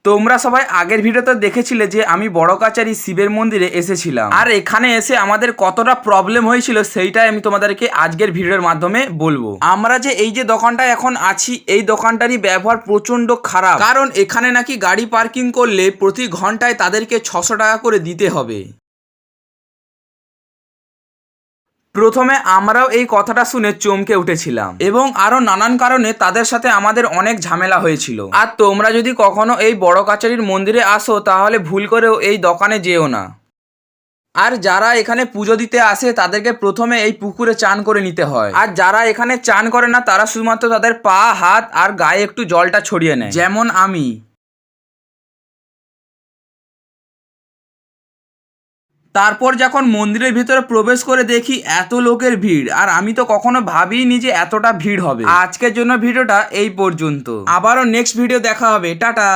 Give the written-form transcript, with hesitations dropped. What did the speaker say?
তোমরা সবাই আগের ভিডিওতে দেখেছিলে যে আমি বড় কাচারি শিবের মন্দিরে এসেছিলাম, আর এখানে এসে আমাদের কতটা প্রবলেম হয়েছিল সেইটাই আমি তোমাদেরকে আজকের ভিডিওর মাধ্যমে বলবো। আমরা যে এই যে দোকানটায় এখন আছি, এই দোকানটারই ব্যবহার প্রচন্ড খারাপ, কারণ এখানে নাকি গাড়ি পার্কিং করলে প্রতি ঘন্টায় তাদেরকে 600 টাকা করে দিতে হবে। প্রথমে আমরাও এই কথাটা শুনে চমকে উঠেছিলাম এবং আরো নানান কারণে তাদের সাথে আমাদের অনেক ঝামেলা হয়েছিল। আর তোমরা যদি কখনো এই বড় কাচারির মন্দিরে আসো তাহলে ভুল করেও এই দোকানে যেও না। আর যারা এখানে পুজো দিতে আসে তাদেরকে প্রথমে এই পুকুরে চান করে নিতে হয়, আর যারা এখানে চান করে না তারা শুধুমাত্র তাদের পা, হাত আর গায়ে একটু জলটা ছড়িয়ে নেয়, যেমন আমি। তারপর যখন মন্দিরের ভিতরে প্রবেশ করে দেখি এত লোকের ভিড়, আর আমি তো কখনো ভাবিনি যে এতটা ভিড় হবে। আজকের জন্য ভিডিওটা এই পর্যন্ত, আবারও নেক্সট ভিডিও দেখা হবে। টাটা।